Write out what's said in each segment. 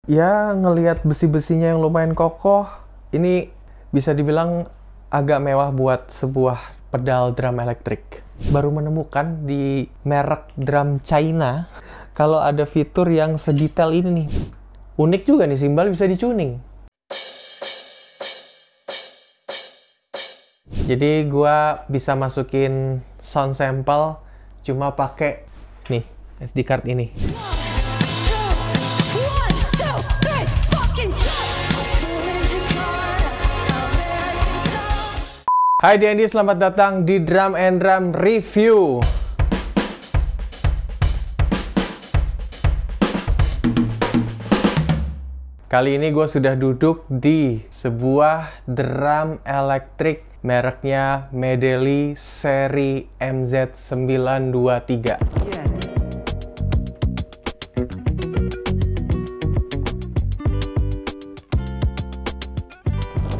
Ya, ngelihat besi-besinya yang lumayan kokoh, ini bisa dibilang agak mewah buat sebuah pedal drum elektrik. Baru menemukan di merek drum China kalau ada fitur yang sedetail ini nih. Unik juga nih, simbal bisa dicuning. Jadi gua bisa masukin sound sample cuma pakai nih SD card ini. Hai Dendi, selamat datang di Drum and Drum Review. Kali ini gue sudah duduk di sebuah drum elektrik mereknya Medley seri MZ923.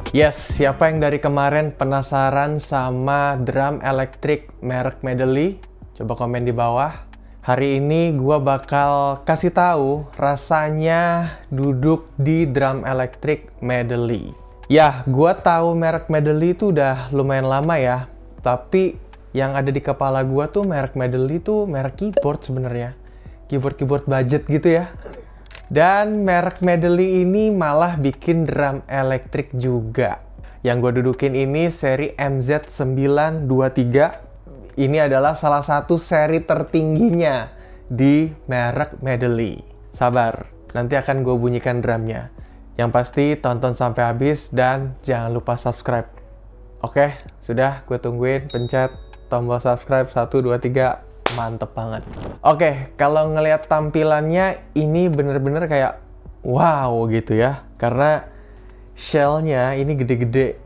Yes, siapa yang dari kemarin penasaran sama drum elektrik merek Medley? Coba komen di bawah. Hari ini gua bakal kasih tahu rasanya duduk di drum elektrik Medley. Ya, gua tahu merek Medley itu udah lumayan lama ya. Tapi yang ada di kepala gua tuh merek Medley tuh merek keyboard sebenarnya. Keyboard budget gitu ya. Dan merek Medley ini malah bikin drum elektrik juga. Yang gue dudukin ini seri MZ923. Ini adalah salah satu seri tertingginya di merek Medley. Sabar, nanti akan gue bunyikan drumnya. Yang pasti tonton sampai habis dan jangan lupa subscribe. Oke, sudah gue tungguin, pencet tombol subscribe 1, 2, 3. Mantep banget. Oke, kalau ngelihat tampilannya ini bener-bener kayak wow gitu ya. Karena shell-nya ini gede-gede.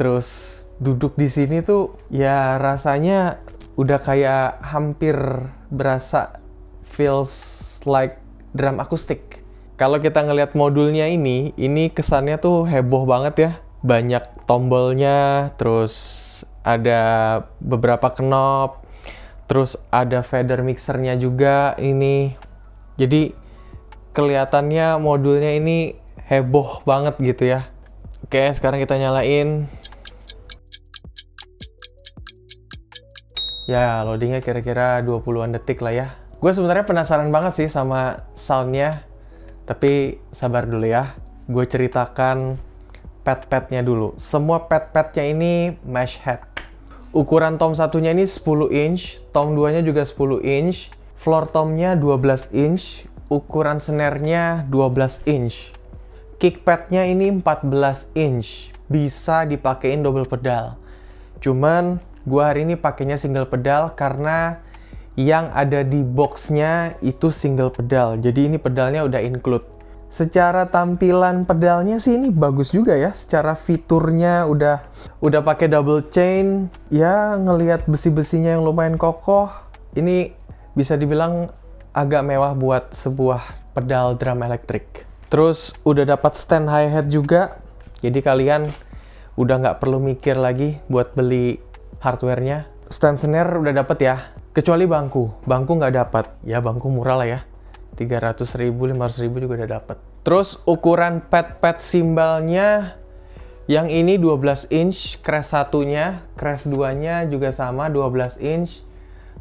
Terus duduk di sini tuh ya rasanya udah kayak hampir berasa feels like drum akustik. Kalau kita ngelihat modulnya ini kesannya tuh heboh banget ya. Banyak tombolnya, terus ada beberapa knob. Terus ada fader mixernya juga ini. Jadi kelihatannya modulnya ini heboh banget gitu ya. Oke, sekarang kita nyalain. Ya, loadingnya kira-kira 20-an detik lah ya. Gue sebenarnya penasaran banget sih sama soundnya. Tapi sabar dulu ya. Gue ceritakan pad-padnya dulu. Semua pad-padnya ini mesh head. Ukuran tom satunya ini 10 inch, tom 2-nya juga 10 inch, floor tomnya 12 inch, ukuran snare-nya 12 inch. Kick pad-nya ini 14 inch, bisa dipakein double pedal. Cuman gua hari ini pakainya single pedal karena yang ada di box-nya itu single pedal. Jadi ini pedalnya udah include. Secara tampilan pedalnya sih ini bagus juga ya. Secara fiturnya udah pakai double chain. Ya, ngelihat besi-besinya yang lumayan kokoh. Ini bisa dibilang agak mewah buat sebuah pedal drum elektrik. Terus udah dapat stand hi-hat juga. Jadi kalian udah nggak perlu mikir lagi buat beli hardware-nya. Stand snare udah dapat ya. Kecuali bangku. Bangku nggak dapat. Ya bangku murah lah ya. 300.000, 500.000 juga udah dapet. Terus ukuran pad simbalnya yang ini 12 inch, crash satunya, crash 2-nya juga sama 12 inch.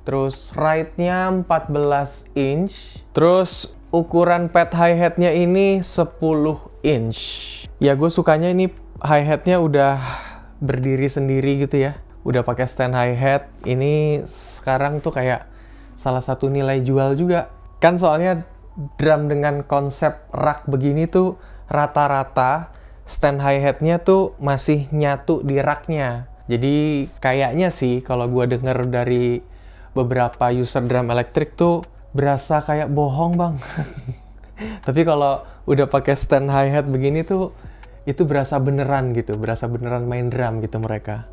Terus right-nya 14 inch. Terus ukuran pad hi-hat-nya ini 10 inch. Ya gue sukanya ini hi-hat-nya udah berdiri sendiri gitu ya. Udah pakai stand hi-hat. Ini sekarang tuh kayak salah satu nilai jual juga. Kan soalnya drum dengan konsep rak begini tuh rata-rata stand hi-hat-nya tuh masih nyatu di raknya. Jadi kayaknya sih kalau gue denger dari beberapa user drum elektrik tuh berasa kayak bohong bang. Tapi kalau udah pakai stand hi-hat begini tuh itu berasa beneran gitu, berasa beneran main drum gitu mereka.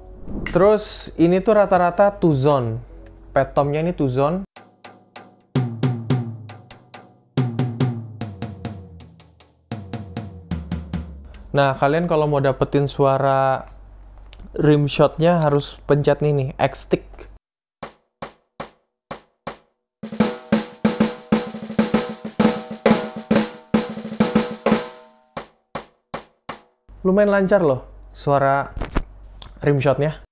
Terus ini tuh rata-rata two zone. Pad tomnya ini two zone. Nah, kalian kalau mau dapetin suara rim shot-nya harus pencet nih, X-stick. lumayan lancar loh suara rimshotnya.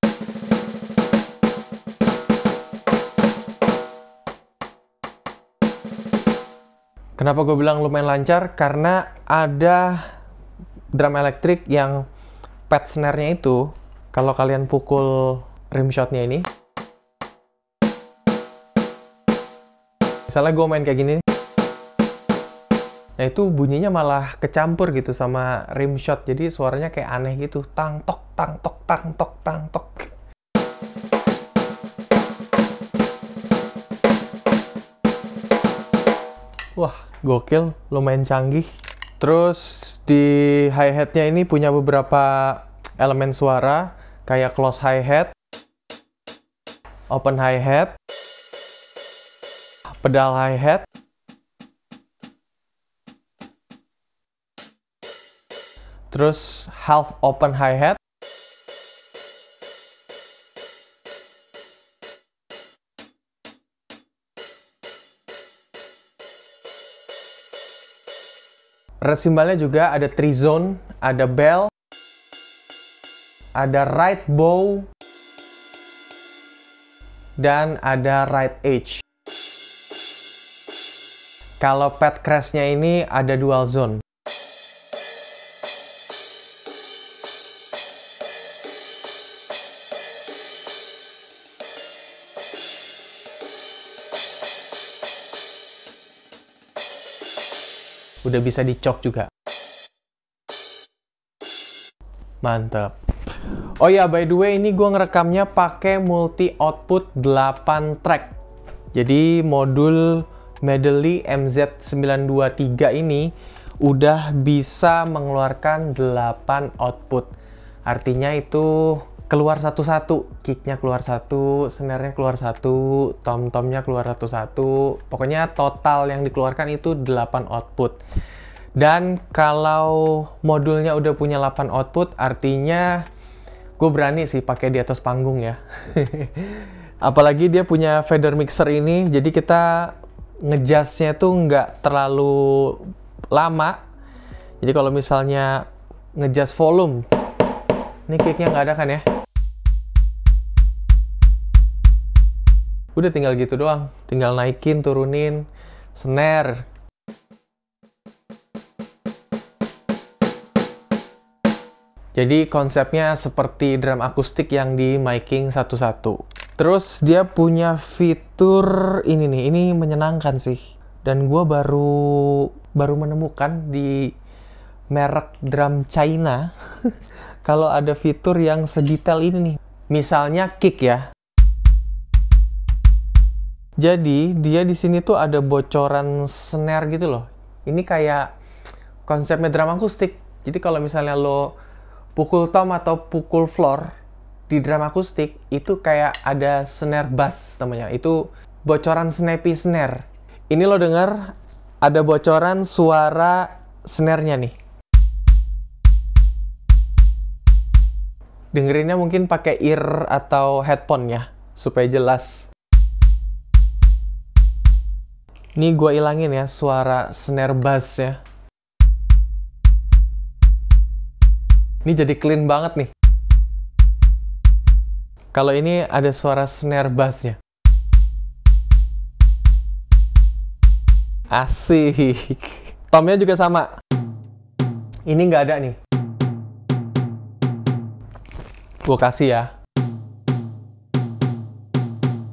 Kenapa gue bilang lumayan lancar? Karena ada drum elektrik yang pad snare-nya itu, kalau kalian pukul rimshotnya ini, misalnya gue main kayak gini nih, nah itu bunyinya malah kecampur gitu sama rimshot, jadi suaranya kayak aneh gitu, tang tok tang tok tang tok tang tok. Wah, gokil, lumayan canggih. Terus di hi-hat-nya ini punya beberapa elemen suara, kayak close hi-hat, open hi-hat, pedal hi-hat, terus half open hi-hat, red cymbal-nya juga ada trizone, ada bell, ada right bow, dan ada right edge. Kalau pad crash-nya ini ada dual zone. Udah bisa dicok juga. Mantap. Oh ya, by the way, ini gue ngerekamnya pakai multi output 8 track. Jadi modul Medley MZ923 ini udah bisa mengeluarkan 8 output. Artinya itu keluar satu-satu, kicknya keluar satu, snare-nya keluar satu, tom-tomnya keluar satu-satu. Pokoknya total yang dikeluarkan itu 8 output. Dan kalau modulnya udah punya 8 output, artinya gue berani sih pakai di atas panggung ya. Apalagi dia punya fader mixer ini, jadi kita ngejasnya tuh nggak terlalu lama. Jadi kalau misalnya ngejas volume, ini kicknya nggak ada kan ya? Udah tinggal gitu doang, tinggal naikin, turunin, snare. Jadi konsepnya seperti drum akustik yang di miking satu-satu. Terus dia punya fitur ini nih, ini menyenangkan sih. Dan gue baru menemukan di merek drum China kalau ada fitur yang sedetail ini nih. Misalnya kick ya. Jadi dia di sini tuh ada bocoran snare gitu loh. Ini kayak konsepnya drum akustik. Jadi kalau misalnya lo pukul tom atau pukul floor di drum akustik, itu kayak ada snare bass namanya. Itu bocoran snappy snare. Ini lo dengar ada bocoran suara snare-nya nih. Dengerinnya mungkin pakai ear atau headphone ya, supaya jelas. Ini gue ilangin ya suara snare bass ya. Ini jadi clean banget nih. Kalau ini ada suara snare bassnya. Asik. Tomnya juga sama. Ini nggak ada nih. Gue kasih ya.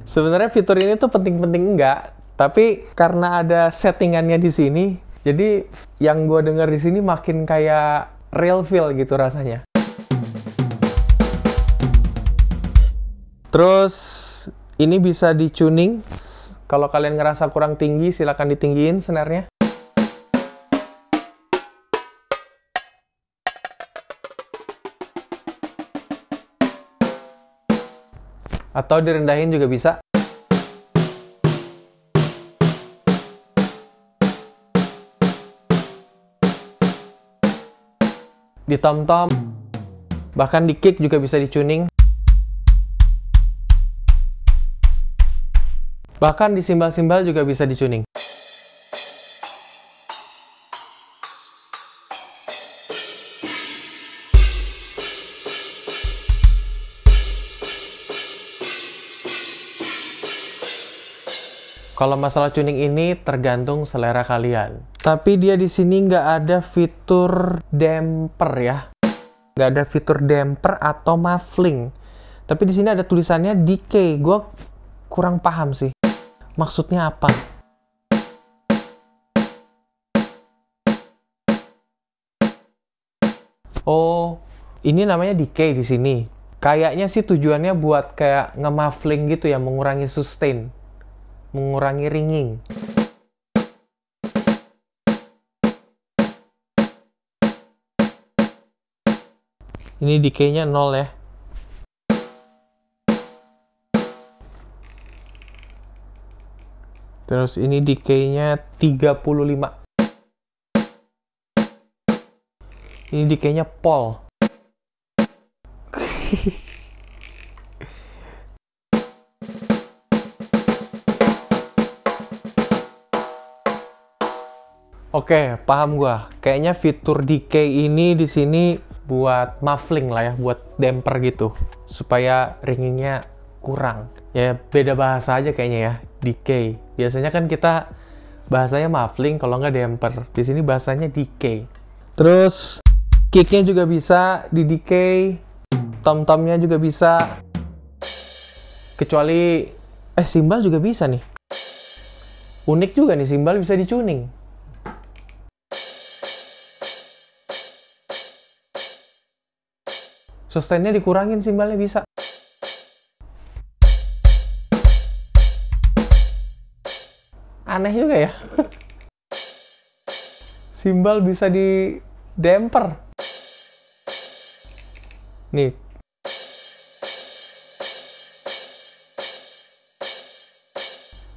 Sebenarnya fitur ini tuh penting-penting enggak. Tapi karena ada settingannya di sini, jadi yang gue dengar di sini makin kayak real feel gitu rasanya. Terus ini bisa di-tuning. Kalau kalian ngerasa kurang tinggi, silakan ditinggiin snare-nya. Atau direndahin juga bisa. Di tom-tom, bahkan di kick juga bisa di-tuning. Bahkan di simbal-simbal juga bisa di-tuning. Kalau masalah tuning ini tergantung selera kalian. Tapi dia di sini nggak ada fitur damper ya. Nggak ada fitur damper atau muffling. Tapi di sini ada tulisannya decay. Gue kurang paham sih. Maksudnya apa? Oh, ini namanya decay di sini. Kayaknya sih tujuannya buat kayak nge-muffling gitu ya, mengurangi sustain, mengurangi ringing. Ini decay-nya 0 ya. Terus ini decay-nya 35. Ini decay-nya pol. Oke, paham gua. Kayaknya fitur decay ini di sini buat muffling lah ya, buat damper gitu, supaya ringingnya kurang. Ya beda bahasa aja kayaknya ya, decay. Biasanya kan kita bahasanya muffling, kalau nggak damper. Di sini bahasanya decay. Terus kicknya juga bisa di decay, tom-tomnya juga bisa. Kecuali cymbal juga bisa nih. Unik juga nih, cymbal bisa dicuning. Sustainnya dikurangin, cymbalnya bisa. Aneh juga ya. Cymbal bisa di damper. Nih.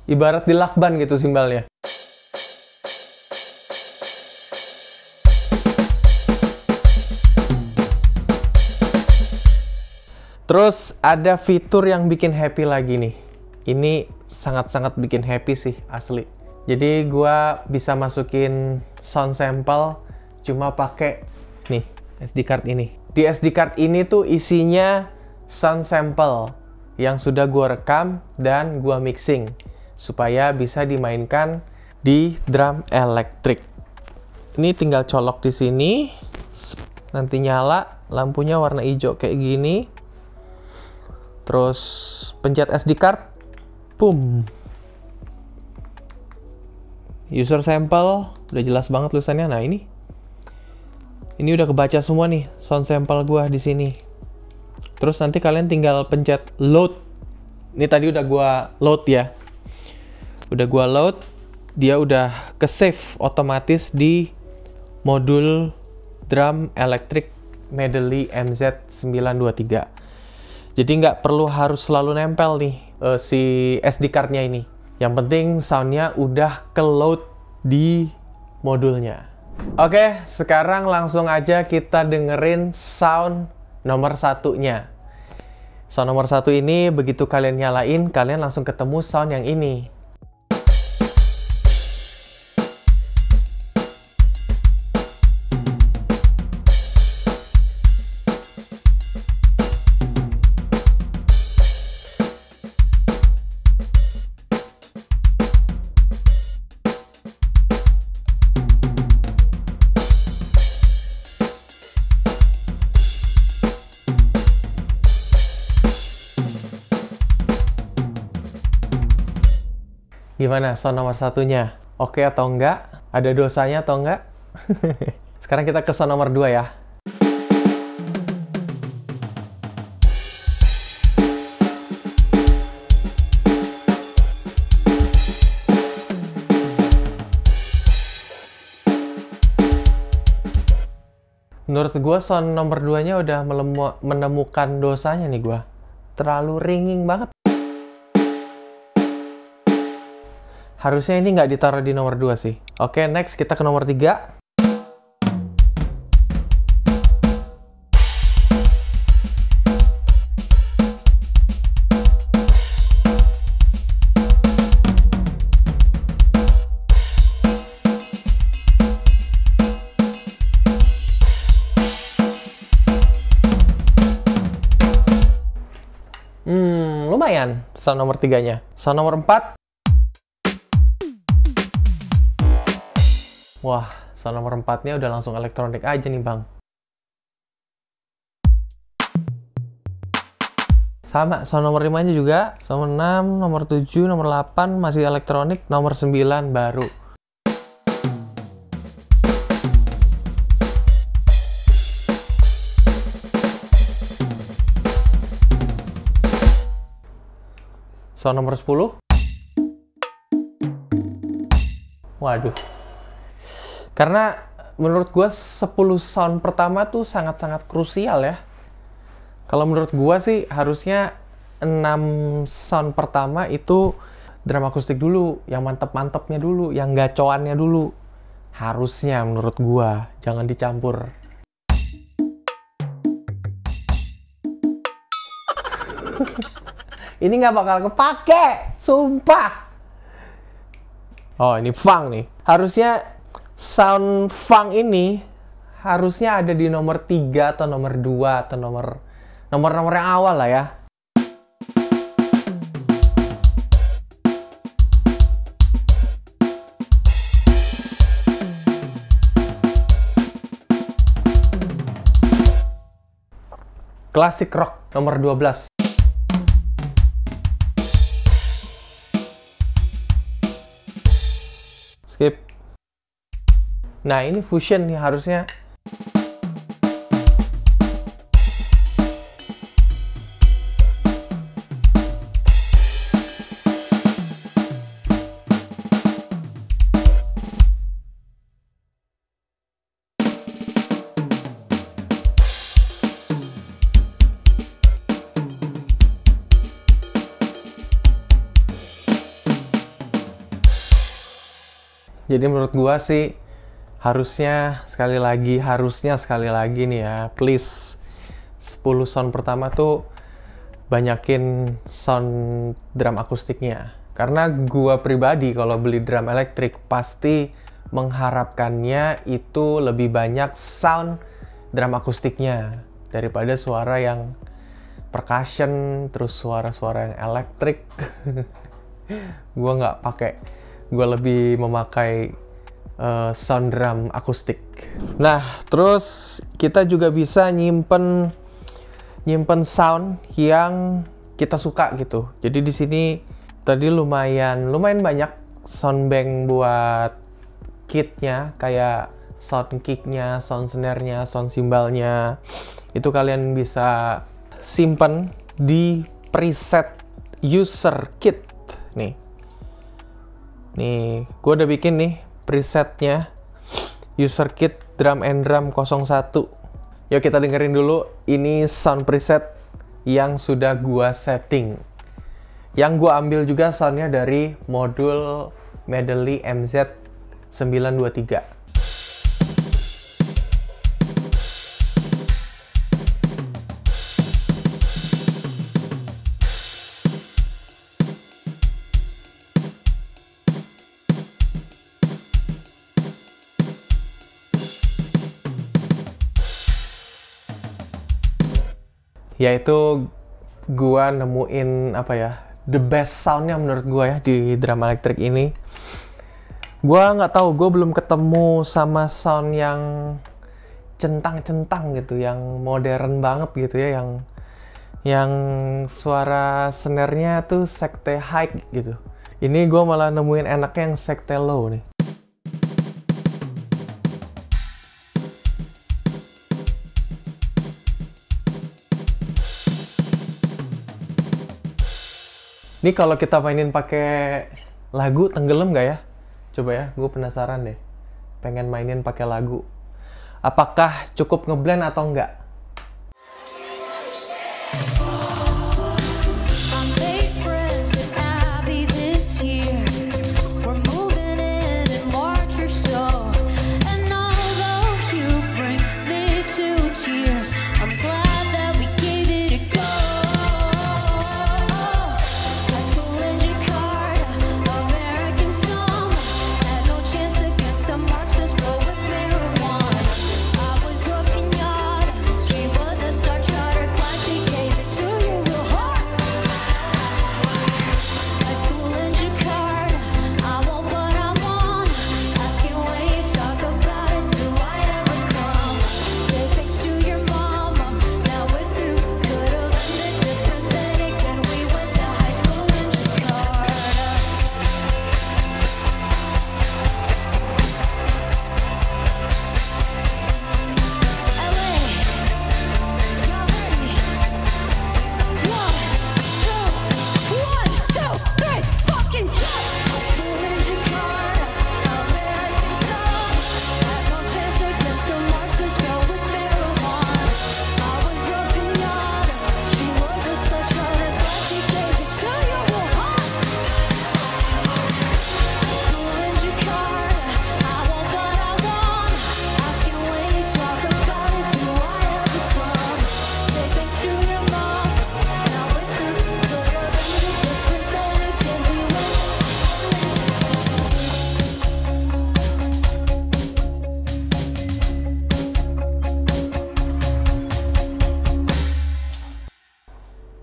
Ibarat di lakban gitu cymbalnya. Terus ada fitur yang bikin happy lagi nih. Ini sangat-sangat bikin happy sih, asli. Jadi gua bisa masukin sound sample cuma pakai nih SD card ini. Di SD card ini tuh isinya sound sample yang sudah gua rekam dan gua mixing supaya bisa dimainkan di drum elektrik. Ini tinggal colok di sini, nanti nyala, lampunya warna hijau kayak gini. Terus pencet SD card, boom. User sample, udah jelas banget tulisannya. Nah ini udah kebaca semua nih sound sample gua di sini. Terus nanti kalian tinggal pencet load. Ini tadi udah gua load ya. Udah gua load, dia udah ke save otomatis di modul drum electric Medley MZ923. Jadi nggak perlu harus selalu nempel nih si SD card-nya ini. Yang penting sound-nya udah ke-load di modulnya. Oke, sekarang langsung aja kita dengerin sound nomor satunya. Sound nomor satu ini begitu kalian nyalain, kalian langsung ketemu sound yang ini. Gimana sound nomor satunya? Oke atau enggak? Ada dosanya atau enggak? Sekarang kita ke sound nomor 2 ya. Menurut gue sound nomor 2-nya udah menemukan dosanya nih gue. Terlalu ringing banget. Harusnya ini nggak ditaruh di nomor 2 sih. Oke, next kita ke nomor 3. Lumayan sound nomor 3-nya. Sound nomor 4. Wah, sound nomor 4-nya udah langsung elektronik aja nih, Bang. Sama, sound nomor 5-nya juga. Sound nomor 6, nomor 7, nomor 8 masih elektronik, nomor 9 baru. Sound nomor 10. Waduh. Karena menurut gue 10 sound pertama tuh sangat-sangat krusial ya. Kalau menurut gue sih harusnya 6 sound pertama itu drum akustik dulu, yang mantep-mantepnya dulu, yang gacoannya dulu. Harusnya menurut gue, jangan dicampur. Ini nggak bakal kepake, sumpah. Oh, ini funk nih. Harusnya sound funk ini harusnya ada di nomor 3 atau nomor 2 atau nomor yang awal lah ya. Classic rock nomor 12. Skip. Nah, ini fusion nih harusnya. Jadi menurut gua sih harusnya sekali lagi nih ya, please 10 sound pertama tuh banyakin sound drum akustiknya. Karena gua pribadi kalau beli drum elektrik pasti mengharapkannya itu lebih banyak sound drum akustiknya daripada suara yang percussion terus suara-suara yang elektrik. Gua nggak pakai. Gue lebih memakai sound drum akustik. Nah, terus kita juga bisa nyimpen sound yang kita suka gitu. Jadi di sini tadi lumayan banyak sound bank buat kitnya, kayak sound kicknya, sound snare-nya, sound cymbal-nya. Itu kalian bisa simpen di preset user kit nih. Nih, gue udah bikin nih presetnya user kit drum and drum 01. Yuk kita dengerin dulu ini sound preset yang sudah gue setting. Yang gue ambil juga soundnya dari modul Medley MZ923. Yaitu gua nemuin apa ya, the best soundnya menurut gua ya di drum elektrik ini. Gua nggak tahu, gua belum ketemu sama sound yang centang-centang gitu, yang modern banget gitu ya, yang suara snare-nya tuh sekte high gitu. Ini gua malah nemuin enaknya yang sekte low nih. Ini kalau kita mainin pakai lagu tenggelam nggak ya? Coba ya, gue penasaran deh. Pengen mainin pakai lagu. Apakah cukup ngeblend atau enggak?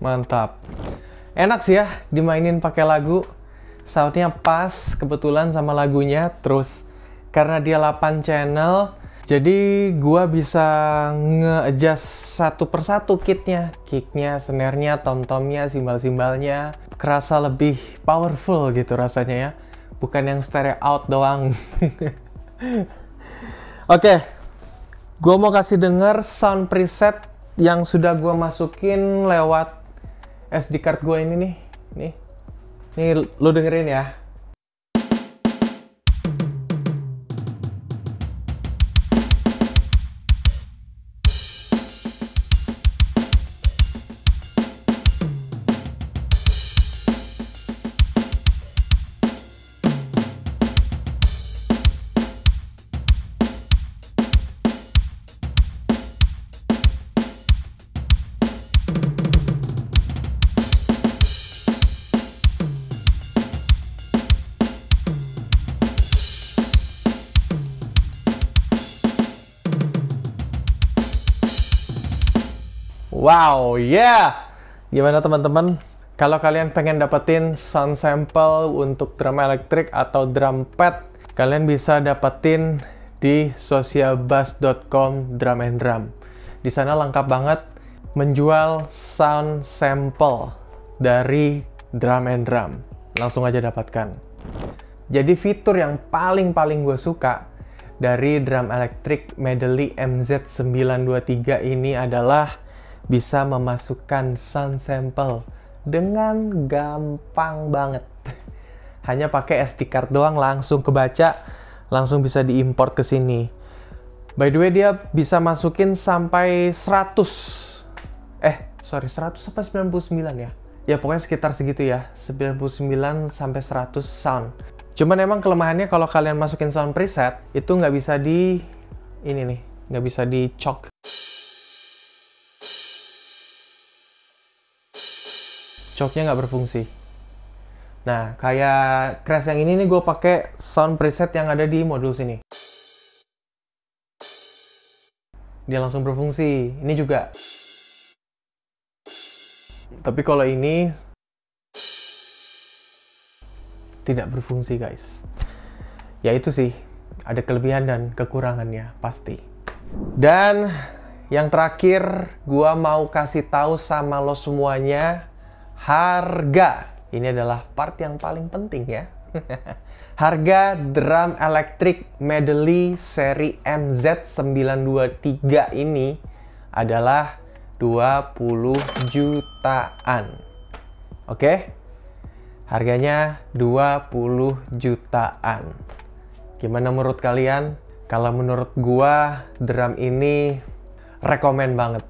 Mantap. Enak sih ya dimainin pakai lagu. Soundnya pas kebetulan sama lagunya. Terus karena dia 8 channel, jadi gua bisa nge-adjust satu persatu kitnya. Kicknya, snare-nya, tom-tomnya, simbal-simbalnya. Kerasa lebih powerful gitu rasanya ya. Bukan yang stereo out doang. Oke, gua mau kasih denger sound preset yang sudah gua masukin lewat SD card gua ini nih. Nih lu dengerin ya. Wow, yeah! Gimana teman-teman? Kalau kalian pengen dapetin sound sample untuk drum elektrik atau drum pad, kalian bisa dapetin di socialbus.com drum and drum. Di sana lengkap banget menjual sound sample dari drum and drum. Langsung aja dapatkan. Jadi fitur yang paling gue suka dari drum elektrik Medley MZ923 ini adalah bisa memasukkan sound sample dengan gampang banget. Hanya pakai SD card doang langsung kebaca, langsung bisa diimport ke sini. By the way, dia bisa masukin sampai 100 apa 99 ya? Ya pokoknya sekitar segitu ya, 99 sampai 100 sound. Cuman emang kelemahannya kalau kalian masukin sound preset, itu nggak bisa nggak bisa di choke. Choke-nya nggak berfungsi. Nah, kayak Crash yang ini nih gue pakai sound preset yang ada di modul sini. Dia langsung berfungsi. Ini juga. Tapi kalau ini tidak berfungsi, guys. Ya itu sih, ada kelebihan dan kekurangannya pasti. Dan yang terakhir, gue mau kasih tahu sama lo semuanya, harga. Ini adalah part yang paling penting ya. Harga drum elektrik Medley seri MZ923 ini adalah 20 jutaan. Oke? Harganya 20 jutaan. Gimana menurut kalian? Kalau menurut gua, drum ini rekomen banget.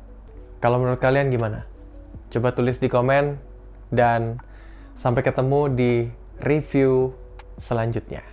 Kalau menurut kalian gimana? Coba tulis di komen. Dan sampai ketemu di review selanjutnya.